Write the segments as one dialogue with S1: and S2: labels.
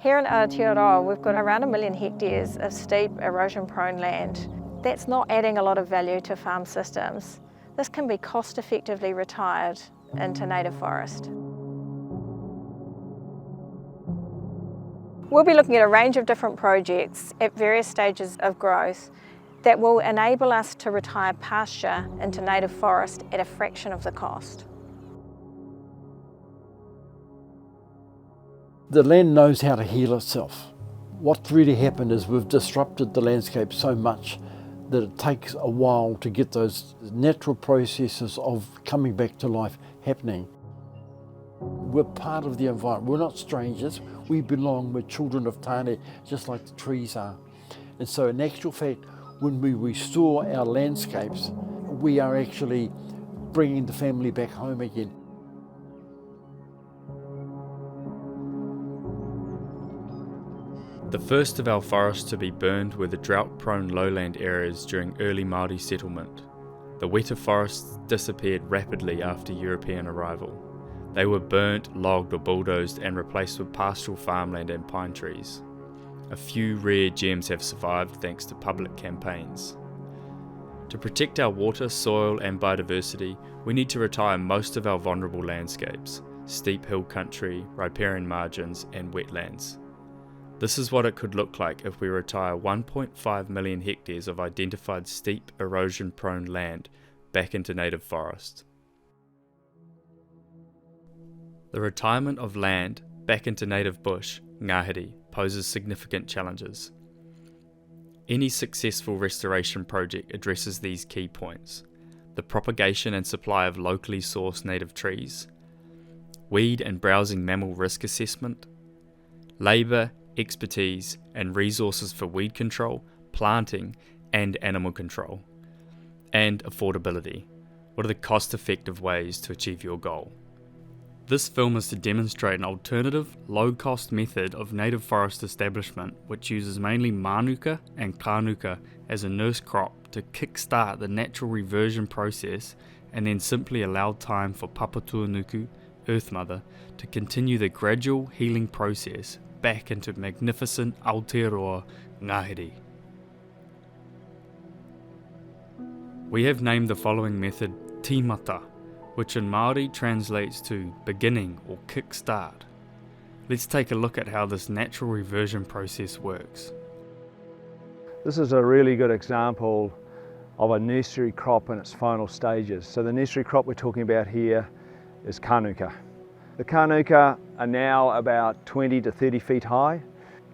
S1: Here in Aotearoa, we've got around 1 million hectares of steep, erosion-prone land. That's not adding a lot of value to farm systems. This can be cost-effectively retired into native forest. We'll be looking at a range of different projects at various stages of growth that will enable us to retire pasture into native forest at a fraction of the cost.
S2: The land knows how to heal itself. What's really happened is we've disrupted the landscape so much that it takes a while to get those natural processes of coming back to life happening. We're part of the environment. We're not strangers. We belong. We're children of Tāne, just like the trees are. And so in actual fact, when we restore our landscapes, we are actually bringing the family back home again.
S3: The first of our forests to be burned were the drought-prone lowland areas during early Māori settlement. The wetter forests disappeared rapidly after European arrival. They were burnt, logged or bulldozed and replaced with pastoral farmland and pine trees. A few rare gems have survived thanks to public campaigns. To protect our water, soil and biodiversity, we need to retire most of our vulnerable landscapes, steep hill country, riparian margins and wetlands. This is what it could look like if we retire 1.5 million hectares of identified steep, erosion-prone land back into native forest. The retirement of land back into native bush, ngāhere, poses significant challenges. Any successful restoration project addresses these key points: the propagation and supply of locally sourced native trees, weed and browsing mammal risk assessment, labour, expertise and resources for weed control, planting and animal control, and affordability. What are the cost-effective ways to achieve your goal? This film is to demonstrate an alternative, low-cost method of native forest establishment which uses mainly manuka and kānuka as a nurse crop to kick-start the natural reversion process and then simply allow time for Papatuanuku, Earth Mother, to continue the gradual healing process back into magnificent Aotearoa ngāhere. We have named the following method Tīmata, which in Māori translates to beginning or kick-start. Let's take a look at how this natural reversion process works.
S4: This is a really good example of a nursery crop in its final stages. So the nursery crop we're talking about here is kānuka. The kānuka are now about 20 to 30 feet high.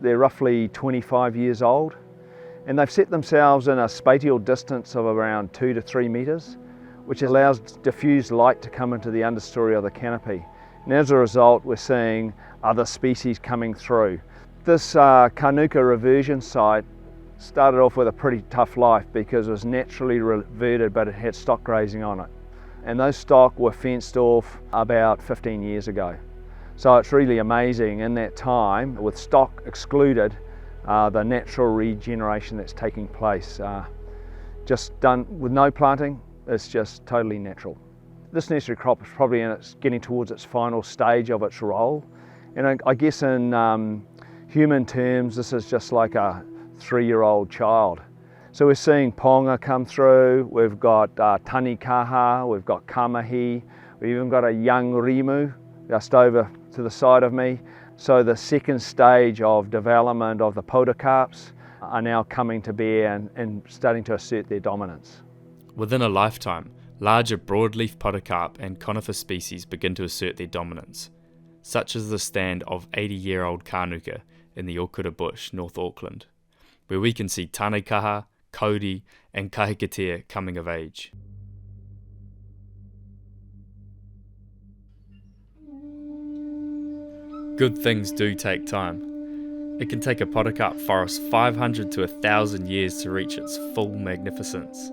S4: They're roughly 25 years old, and they've set themselves in a spatial distance of around 2 to 3 metres, which allows diffused light to come into the understory of the canopy. And as a result, we're seeing other species coming through. This kānuka reversion site started off with a pretty tough life because it was naturally reverted, but it had stock grazing on it. And those stock were fenced off about 15 years ago. So it's really amazing in that time, with stock excluded, the natural regeneration that's taking place. Just done with no planting, it's just totally natural. This nursery crop is probably getting towards its final stage of its role. And I guess in human terms, this is just like a 3-year-old child. So we're seeing ponga come through, we've got tani kaha, we've got kamahi, we've even got a young rimu just over to the side of me. So the second stage of development of the podocarps are now coming to bear and starting to assert their dominance.
S3: Within a lifetime, larger broadleaf podocarp and conifer species begin to assert their dominance, such as the stand of 80-year-old kānuka in the Okura Bush, North Auckland, where we can see tanekaha, kauri and kahikatea coming of age. Good things do take time. It can take a podocarp forest 500 to 1,000 years to reach its full magnificence.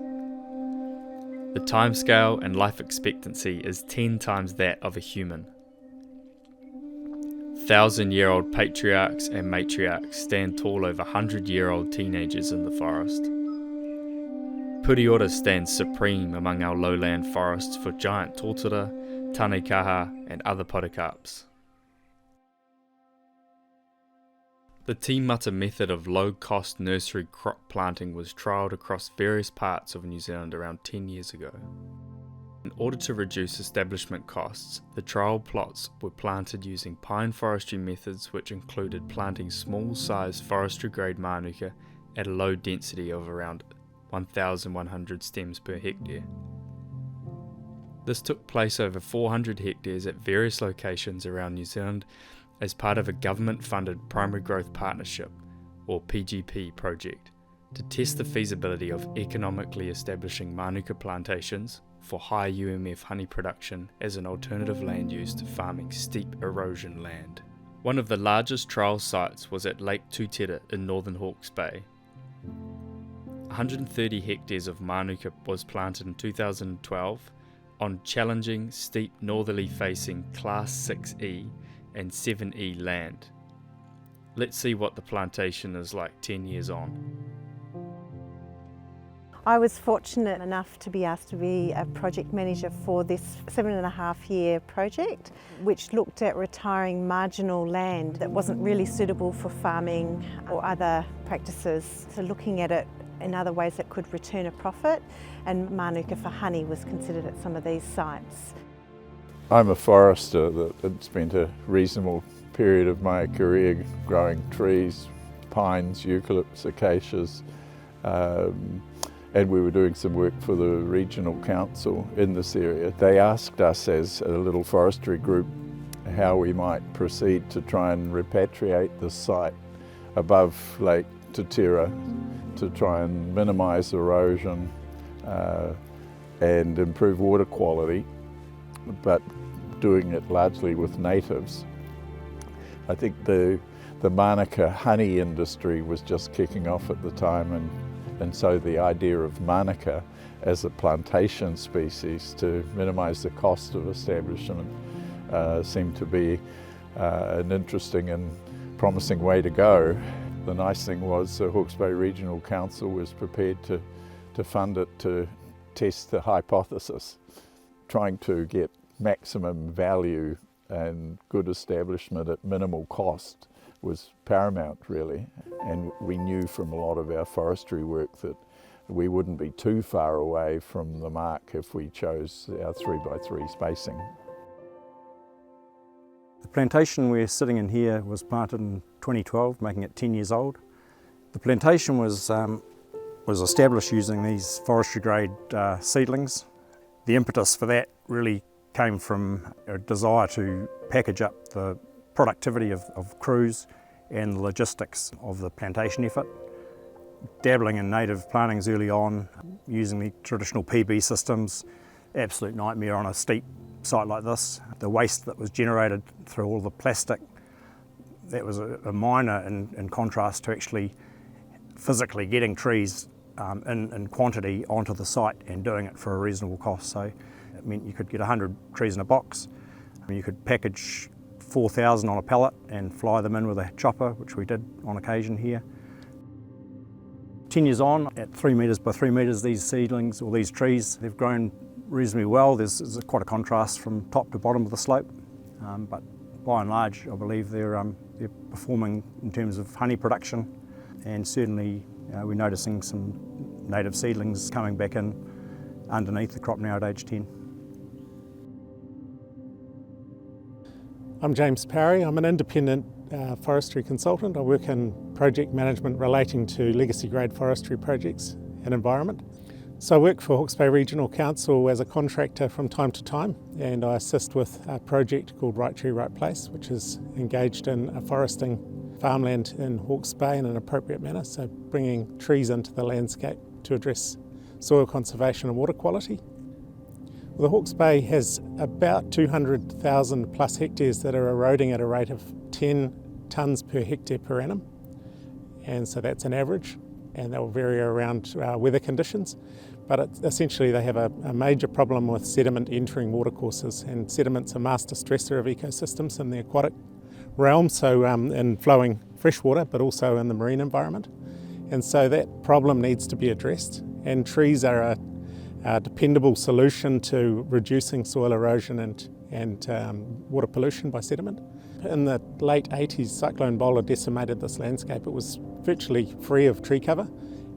S3: The timescale and life expectancy is 10 times that of a human. 1,000-year-old patriarchs and matriarchs stand tall over 100-year-old teenagers in the forest. Puriora stands supreme among our lowland forests for giant tōtara, tanekaha and other podocarps. The Tīmata method of low-cost nursery crop planting was trialled across various parts of New Zealand around 10 years ago. In order to reduce establishment costs, the trial plots were planted using pine forestry methods, which included planting small-sized forestry-grade Mānuka at a low density of around 1,100 stems per hectare. This took place over 400 hectares at various locations around New Zealand as part of a government-funded Primary Growth Partnership, or PGP project, to test the feasibility of economically establishing Mānuka plantations for high UMF honey production as an alternative land use to farming steep erosion land. One of the largest trial sites was at Lake Tūtera in northern Hawke's Bay. 130 hectares of Mānuka was planted in 2012 on challenging, steep northerly facing Class 6E and 7E land. Let's see what the plantation is like 10 years on.
S5: I was fortunate enough to be asked to be a project manager for this 7.5-year project, which looked at retiring marginal land that wasn't really suitable for farming or other practices. So looking at it in other ways that could return a profit, and Mānuka for honey was considered at some of these sites.
S6: I'm a forester that had spent a reasonable period of my career growing trees, pines, eucalypts, acacias, and we were doing some work for the regional council in this area. They asked us as a little forestry group how we might proceed to try and repatriate the site above Lake Tūtera to try and minimise erosion and improve water quality, but doing it largely with natives. I think the Mānuka honey industry was just kicking off at the time, and so the idea of Mānuka as a plantation species to minimise the cost of establishment seemed to be an interesting and promising way to go. The nice thing was the Hawke's Bay Regional Council was prepared to fund it to test the hypothesis. Trying to get maximum value and good establishment at minimal cost was paramount, really. And we knew from a lot of our forestry work that we wouldn't be too far away from the mark if we chose our 3x3 spacing.
S7: The plantation we're sitting in here was planted in 2012, making it 10 years old. The plantation was established using these forestry grade seedlings. The impetus for that really came from a desire to package up the productivity of crews and the logistics of the plantation effort. Dabbling in native plantings early on, using the traditional PB systems, absolute nightmare on a steep site like this. The waste that was generated through all the plastic, that was a minor in contrast to actually physically getting trees in quantity onto the site and doing it for a reasonable cost. So it meant you could get 100 trees in a box. You could package 4,000 on a pallet and fly them in with a chopper, which we did on occasion here. 10 years on, at 3 metres by 3 metres, these seedlings, or these trees, they've grown reasonably well. There's quite a contrast from top to bottom of the slope, but by and large, I believe they're performing in terms of honey production, and certainly we're noticing some native seedlings coming back in underneath the crop now at age 10.
S8: I'm James Parry. I'm an independent forestry consultant. I work in project management relating to legacy grade forestry projects and environment. So I work for Hawke's Bay Regional Council as a contractor from time to time, and I assist with a project called Right Tree, Right Place, which is engaged in foresting farmland in Hawke's Bay in an appropriate manner, so bringing trees into the landscape to address soil conservation and water quality. The Hawke's Bay has about 200,000 plus hectares that are eroding at a rate of 10 tonnes per hectare per annum, and so that's an average, and that will vary around weather conditions, but essentially they have a major problem with sediment entering watercourses, and sediment's a master stressor of ecosystems in the aquatic realm, so in flowing freshwater but also in the marine environment, and so that problem needs to be addressed, and trees are a dependable solution to reducing soil erosion and water pollution by sediment. in the late 80s, Cyclone Bowler decimated this landscape. It was virtually free of tree cover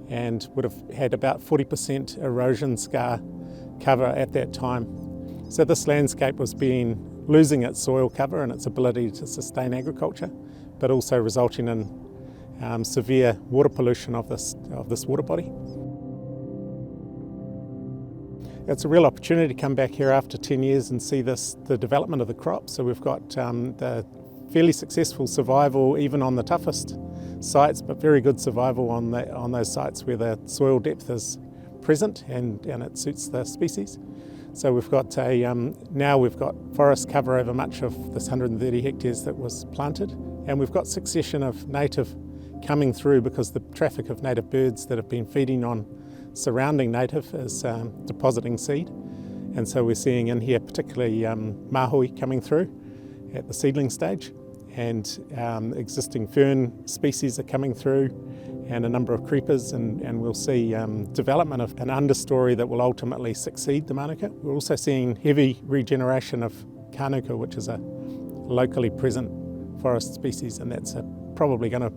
S8: and would have had about 40% erosion scar cover at that time. So this landscape was losing its soil cover and its ability to sustain agriculture, but also resulting in severe water pollution of this water body. It's a real opportunity to come back here after 10 years and see the development of the crop. So we've got the fairly successful survival even on the toughest sites, but very good survival on those sites where the soil depth is present and it suits the species. So we've got now we've got forest cover over much of this 130 hectares that was planted, and we've got succession of native coming through because the traffic of native birds that have been feeding on surrounding native is depositing seed. And so we're seeing in here particularly mahui coming through at the seedling stage, and existing fern species are coming through, and a number of creepers, and we'll see development of an understory that will ultimately succeed the manuka. We're also seeing heavy regeneration of kanuka, which is a locally present forest species, and that's probably going to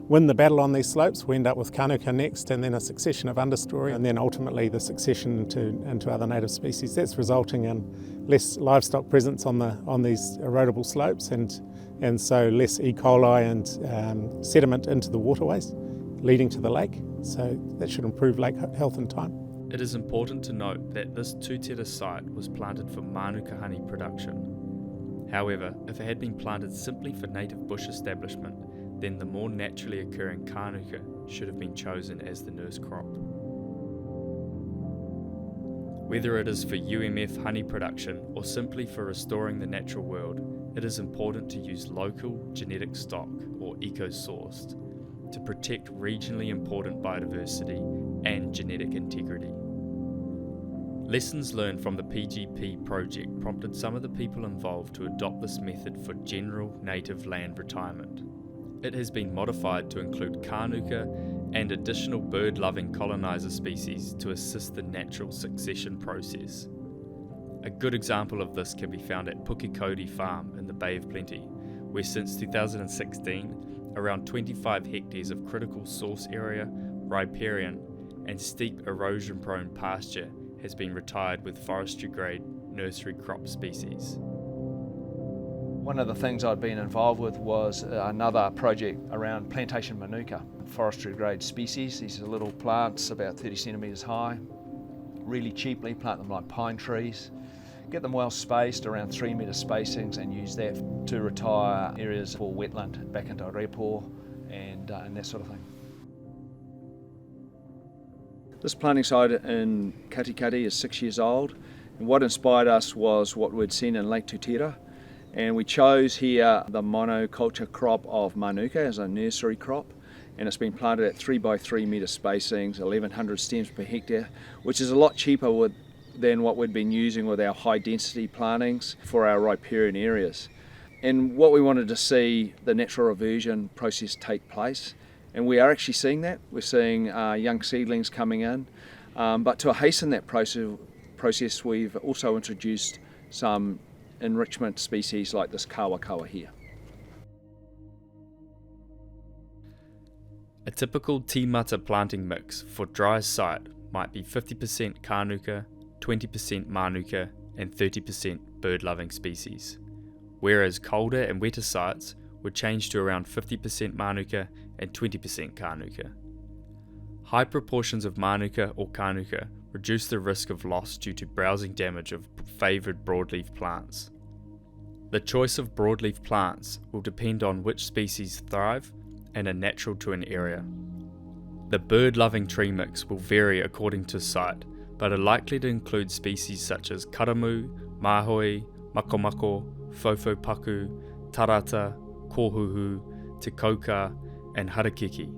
S8: win the battle on these slopes. We end up with kanuka next, and then a succession of understory, and then ultimately the succession into other native species. That's resulting in less livestock presence on these erodible slopes, and so less E. coli and sediment into the waterways leading to the lake. So that should improve lake health in time.
S3: It is important to note that this Tūtera site was planted for manuka honey production. However, if it had been planted simply for native bush establishment, then the more naturally occurring kanuka should have been chosen as the nurse crop. Whether it is for UMF honey production or simply for restoring the natural world, it is important to use local genetic stock or eco-sourced to protect regionally important biodiversity and genetic integrity. Lessons learned from the PGP project prompted some of the people involved to adopt this method for general native land retirement. It has been modified to include kanuka and additional bird-loving colonizer species to assist the natural succession process. A good example of this can be found at Pukekodi Farm in the Bay of Plenty, where since 2016, around 25 hectares of critical source area, riparian, and steep erosion-prone pasture has been retired with forestry-grade nursery crop species.
S4: One of the things I'd been involved with was another project around plantation manuka, forestry-grade species. These are little plants about 30 centimetres high. Really cheaply plant them like pine trees. Get them well spaced, around 3 metre spacings, and use that to retire areas for wetland back into repo and that sort of thing. This planting site in Katikati is 6 years old, and what inspired us was what we'd seen in Lake Tūtera, and we chose here the monoculture crop of manuka as a nursery crop, and it's been planted at 3 by 3 metre spacings, 1,100 stems per hectare, which is a lot cheaper than what we'd been using with our high density plantings for our riparian areas. And what we wanted to see the natural reversion process take place, and we are actually seeing that. We're seeing young seedlings coming in, but to hasten that process we've also introduced some enrichment species like this kawa here.
S3: A typical tīmata planting mix for dry site might be 50% kanuka, 20% manuka and 30% bird-loving species, whereas colder and wetter sites would change to around 50% manuka and 20% kanuka. High proportions of manuka or kanuka reduce the risk of loss due to browsing damage of favoured broadleaf plants. The choice of broadleaf plants will depend on which species thrive and are natural to an area. The bird-loving tree mix will vary according to site, but are likely to include species such as karamu, mahoi, makomako, fofopaku, tarata, kohuhu, te kauka, and harakiki.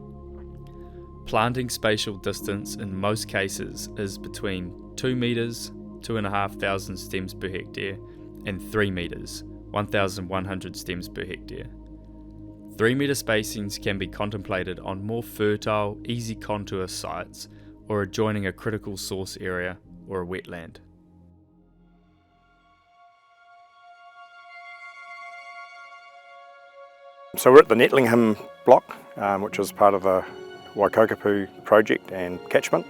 S3: Planting spatial distance in most cases is between 2 metres, 2,500 stems per hectare, and 3 metres, 1,100 stems per hectare. 3 metre spacings can be contemplated on more fertile, easy contour sites or adjoining a critical source area or a wetland.
S7: So we're at the Netlingham's block, which is part of the Waikokapu project and catchment,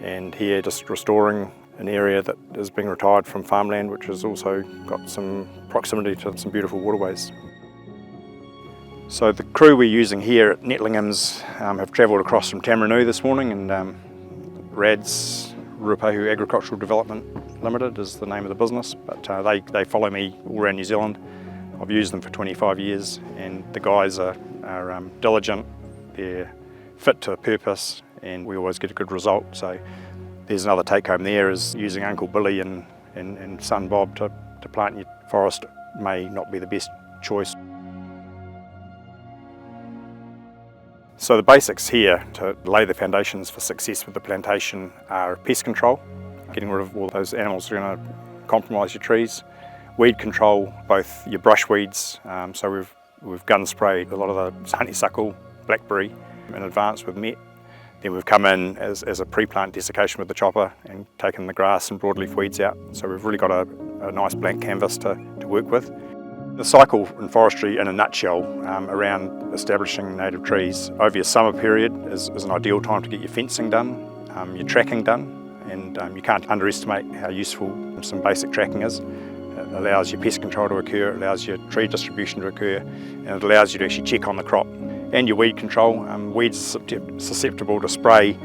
S7: and here just restoring an area that is being retired from farmland, which has also got some proximity to some beautiful waterways. So the crew we're using here at Netlingham's have travelled across from Tamarinu this morning, and RAD's Ruapehu Agricultural Development Limited is the name of the business, but they follow me all around New Zealand. I've used them for 25 years, and the guys are diligent, they're fit to purpose, and we always get a good result. So there's another take home there, is using Uncle Billy and son Bob to plant your forest may not be the best choice. So the basics here to lay the foundations for success with the plantation are pest control, getting rid of all those animals that are going to compromise your trees. Weed control, both your brush weeds, so we've gun sprayed a lot of the honeysuckle, blackberry in advance with met. Then we've come in as a pre-plant desiccation with the chopper and taken the grass and broadleaf weeds out. So we've really got a nice blank canvas to work with. The cycle in forestry in a nutshell around establishing native trees over your summer period is an ideal time to get your fencing done, your tracking done, and you can't underestimate how useful some basic tracking is. It allows your pest control to occur, it allows your tree distribution to occur, and it allows you to actually check on the crop. And your weed control. Weeds are susceptible to spray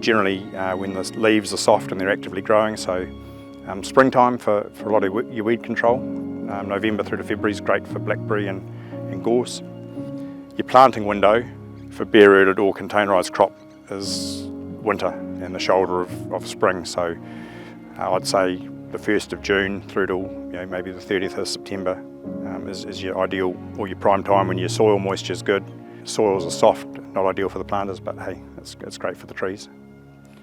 S7: generally when the leaves are soft and they're actively growing, so springtime for a lot of your weed control. November through to February is great for blackberry and gorse. Your planting window for bare-rooted or containerised crop is winter and the shoulder of spring, so I'd say the 1st of June through to maybe the 30th of September is your ideal or your prime time when your soil moisture is good. Soils are soft, not ideal for the planters, but hey, it's great for the trees.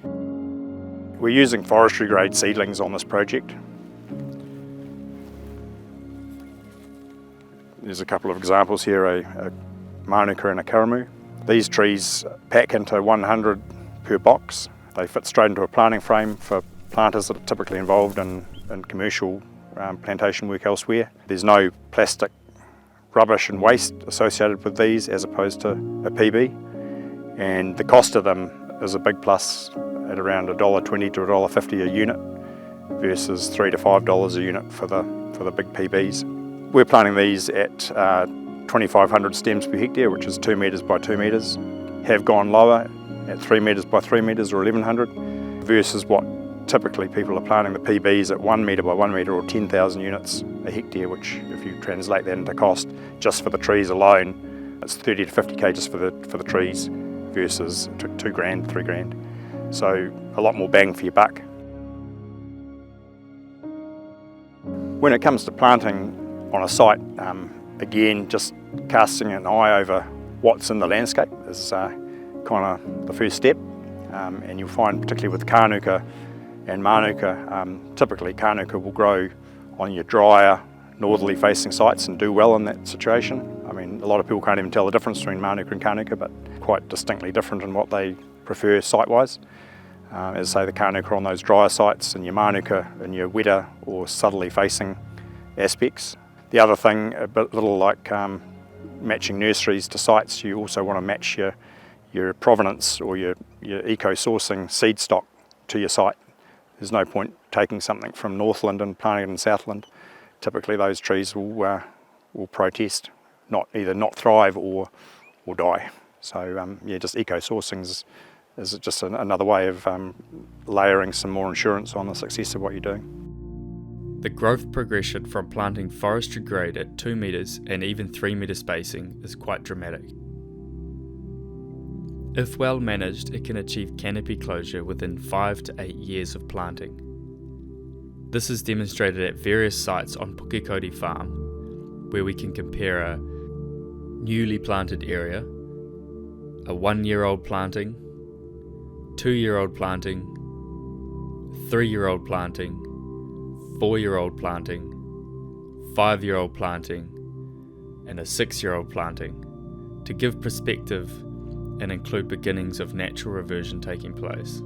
S7: We're using forestry grade seedlings on this project. There's a couple of examples here, a Manuka and a Karamu. These trees pack into 100 per box. They fit straight into a planting frame for planters that are typically involved in commercial plantation work elsewhere. There's no plastic rubbish and waste associated with these as opposed to a PB, and the cost of them is a big plus at around $1.20 to $1.50 a unit versus $3 to $5 a unit for the big PBs. We're planting these at 2,500 stems per hectare, which is 2 metres by 2 metres. Have gone lower at 3 metres by 3 metres or 1,100 versus what typically people are planting the PBs at 1 metre by 1 metre or 10,000 units a hectare, which if you translate that into cost just for the trees alone, it's 30 to 50k just for the trees versus $2,000, $3,000. So a lot more bang for your buck. When it comes to planting on a site, again, just casting an eye over what's in the landscape is kind of the first step. And you'll find, particularly with Kānuka and Manuka, typically Kānuka will grow on your drier, northerly facing sites and do well in that situation. I mean, a lot of people can't even tell the difference between Manuka and Kānuka, but quite distinctly different in what they prefer site-wise. As I say, the Kānuka on those drier sites and your Manuka in your wetter or southerly facing aspects. The other thing, a little like matching nurseries to sites, you also want to match your provenance or your eco-sourcing seed stock to your site. There's no point taking something from Northland and planting it in Southland. Typically those trees will protest, either not thrive or die. So yeah, just eco-sourcing is just another way of layering some more insurance on the success of what you're doing.
S3: The growth progression from planting forestry grade at 2 metres and even 3 metre spacing is quite dramatic. If well managed, it can achieve canopy closure within 5 to 8 years of planting. This is demonstrated at various sites on Pukekoti Farm, where we can compare a newly planted area, a 1-year-old planting, 2-year-old planting, 3-year-old planting, 4-year-old planting, 5-year-old planting, and a 6-year-old planting, to give perspective and include beginnings of natural reversion taking place.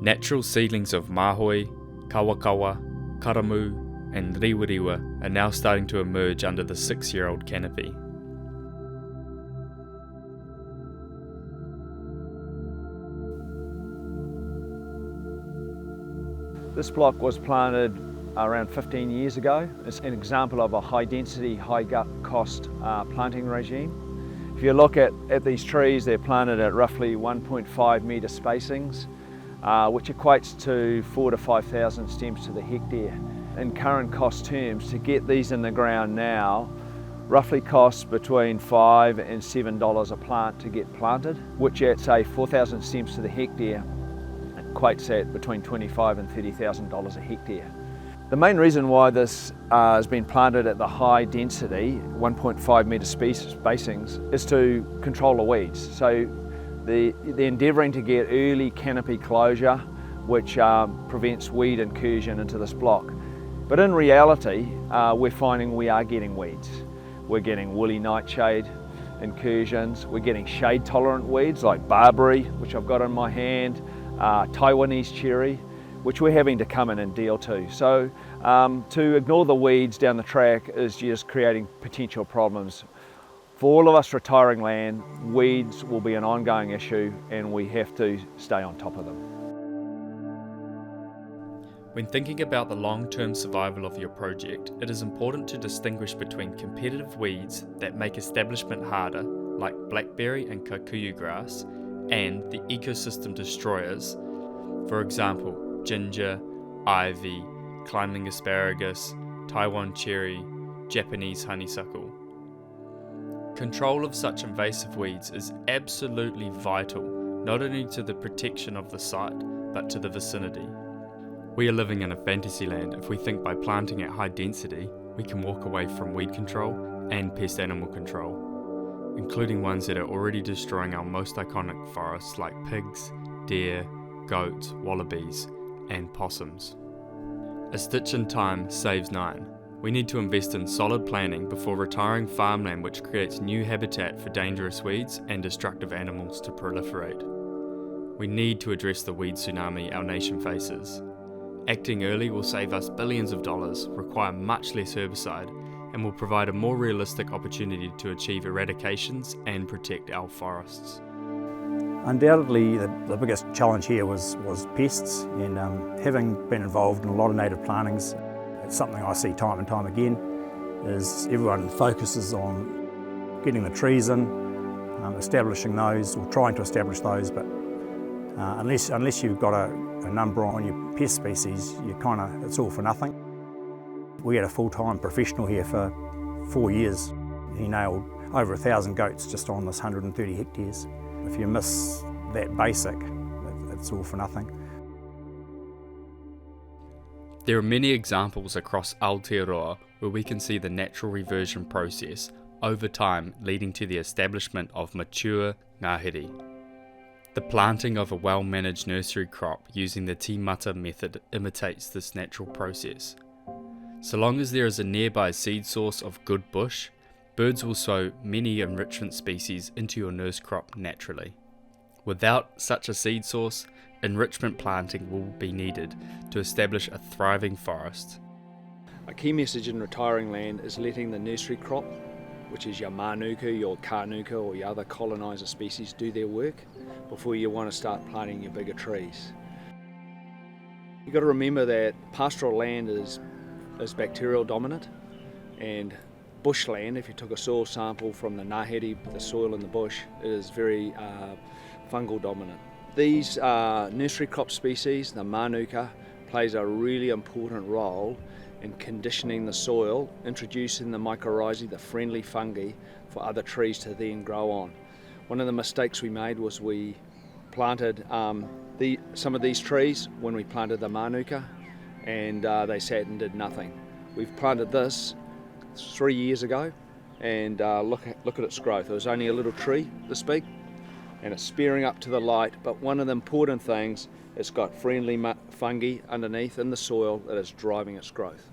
S3: Natural seedlings of mahoi, kawakawa, karamu, and Riwariwa are now starting to emerge under the 6-year-old canopy.
S4: This block was planted around 15 years ago. It's an example of a high density, high cost planting regime. If you look at these trees, they're planted at roughly 1.5 metre spacings, which equates to 4,000 to 5,000 stems to the hectare. In current cost terms, to get these in the ground now roughly costs between $5 and $7 a plant to get planted, which at say 4,000 stems to the hectare equates at between $25,000 and $30,000 a hectare. The main reason why this has been planted at the high density, 1.5 metre spacings, is to control the weeds. So they're endeavouring to get early canopy closure, which prevents weed incursion into this block. But in reality, we're finding we are getting weeds. We're getting woolly nightshade incursions, we're getting shade tolerant weeds like barberry, which I've got in my hand, Taiwanese cherry, which we're having to come in and deal to. So to ignore the weeds down the track is just creating potential problems. For all of us retiring land, weeds will be an ongoing issue and we have to stay on top of them.
S3: When thinking about the long-term survival of your project, it is important to distinguish between competitive weeds that make establishment harder, like blackberry and kikuyu grass, and the ecosystem destroyers, for example, ginger, ivy, climbing asparagus, Taiwan cherry, Japanese honeysuckle. Control of such invasive weeds is absolutely vital, not only to the protection of the site, but to the vicinity. We are living in a fantasy land if we think by planting at high density, we can walk away from weed control and pest animal control, including ones that are already destroying our most iconic forests like pigs, deer, goats, wallabies, and possums. A stitch in time saves 9. We need to invest in solid planning before retiring farmland which creates new habitat for dangerous weeds and destructive animals to proliferate. We need to address the weed tsunami our nation faces. Acting early will save us billions of dollars, require much less herbicide, and will provide a more realistic opportunity to achieve eradications and protect our forests.
S7: Undoubtedly, the biggest challenge here was pests, and having been involved in a lot of native plantings, it's something I see time and time again, is everyone focuses on getting the trees in, establishing those, or trying to establish those, but unless you've got a number on your pest species, it's all for nothing. We had a full-time professional here for 4 years. He nailed over 1,000 goats just on this 130 hectares. If you miss that basic, it's all for nothing.
S3: There are many examples across Aotearoa where we can see the natural reversion process over time leading to the establishment of mature ngāhere. The planting of a well-managed nursery crop using the Tīmata Method imitates this natural process. So long as there is a nearby seed source of good bush, birds will sow many enrichment species into your nurse crop naturally. Without such a seed source, enrichment planting will be needed to establish a thriving forest.
S4: A key message in retiring land is letting the nursery crop, which is your manuka, your kānuka or your other coloniser species, do their work before you want to start planting your bigger trees. You've got to remember that pastoral land is bacterial dominant, and bushland, if you took a soil sample from the ngāhere, the soil in the bush, is very fungal dominant. These nursery crop species, the manuka, plays a really important role in conditioning the soil, introducing the mycorrhizae, the friendly fungi, for other trees to then grow on. One of the mistakes we made was we planted some of these trees when we planted the manuka, and they sat and did nothing. We've planted this 3 years ago, and look at its growth. It was only a little tree this big, and it's spearing up to the light, but one of the important things, it's got friendly fungi underneath in the soil that is driving its growth.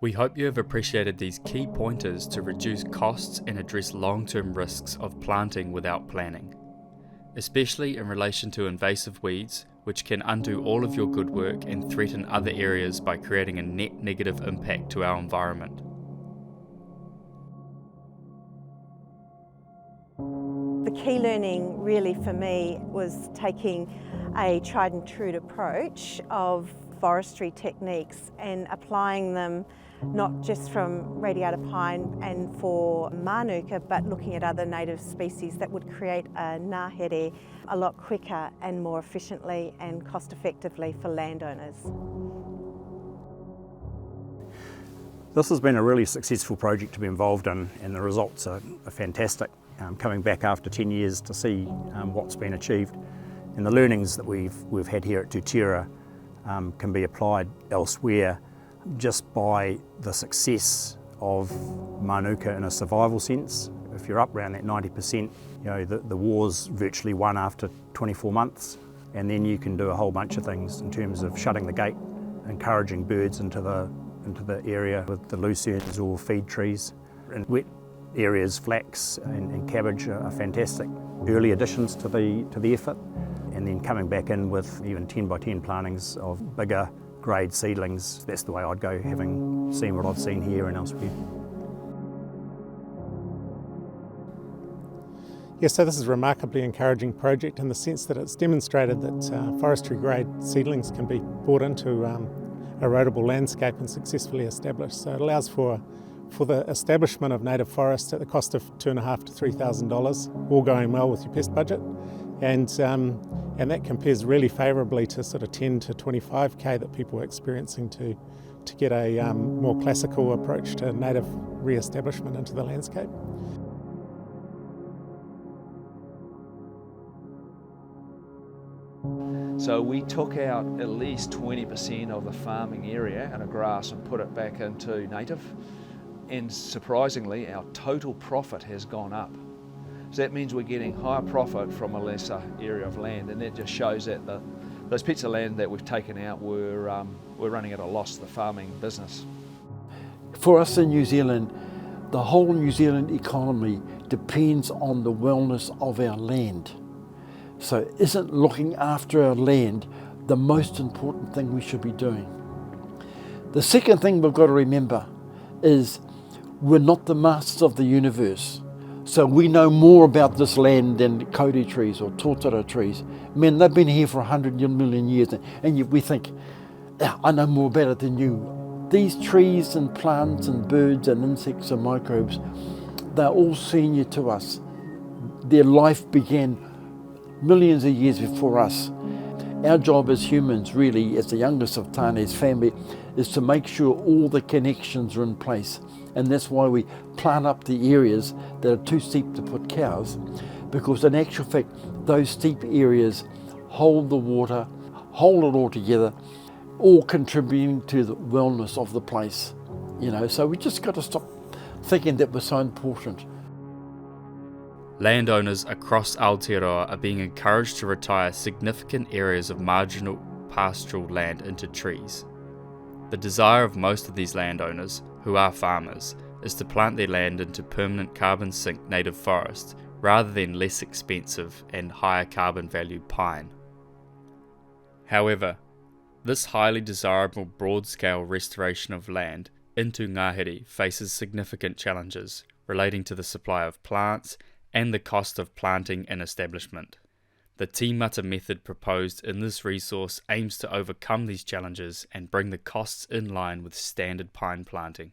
S3: We hope you have appreciated these key pointers to reduce costs and address long-term risks of planting without planning. Especially in relation to invasive weeds, which can undo all of your good work and threaten other areas by creating a net negative impact to our environment.
S5: The key learning really for me was taking a tried and true approach of forestry techniques and applying them not just from radiata pine and for Manuka, but looking at other native species that would create a ngahere a lot quicker and more efficiently and cost effectively for landowners.
S7: This has been a really successful project to be involved in, and the results are fantastic. Coming back after 10 years to see what's been achieved, and the learnings that we've had here at Tūtira can be applied elsewhere just by the success of Manuka in a survival sense. If you're up around that 90%, the war's virtually won after 24 months, and then you can do a whole bunch of things in terms of shutting the gate, encouraging birds into the area with the lucernes or feed trees. In wet areas, flax and cabbage are fantastic early additions to the effort, and then coming back in with even 10 by 10 plantings of bigger grade seedlings. That's the way I'd go, having seen what I've seen here and elsewhere.
S8: Yes, so this is a remarkably encouraging project in the sense that it's demonstrated that forestry grade seedlings can be brought into a roadable landscape and successfully established. So it allows for the establishment of native forests at the cost of $2,500 to $3,000, all going well with your pest budget. And that compares really favourably to sort of 10 to 25k that people are experiencing to get a more classical approach to native re-establishment into the landscape.
S4: So we took out at least 20% of the farming area out of grass and put it back into native. And surprisingly, our total profit has gone up. So that means we're getting higher profit from a lesser area of land, and that just shows that those bits of land that we've taken out we're running at a loss, the farming business.
S2: For us in New Zealand, the whole New Zealand economy depends on the wellness of our land. So isn't looking after our land the most important thing we should be doing? The second thing we've got to remember is we're not the masters of the universe. So we know more about this land than Kauri trees or tōtara trees. Man, they've been here for 100 million years, and yet we think, I know more about it than you. These trees and plants and birds and insects and microbes, they're all senior to us. Their life began millions of years before us. Our job as humans, really, as the youngest of Tane's family, is to make sure all the connections are in place. And that's why we plant up the areas that are too steep to put cows, because in actual fact, those steep areas hold the water, hold it all together, all contributing to the wellness of the place. So we just got to stop thinking that we're so important.
S3: Landowners across Aotearoa are being encouraged to retire significant areas of marginal pastoral land into trees. The desire of most of these landowners, who are farmers, is to plant their land into permanent carbon sink native forest rather than less expensive and higher carbon value pine. However, this highly desirable broad-scale restoration of land into ngahere faces significant challenges relating to the supply of plants and the cost of planting and establishment. The Tīmata Method proposed in this resource aims to overcome these challenges and bring the costs in line with standard pine planting.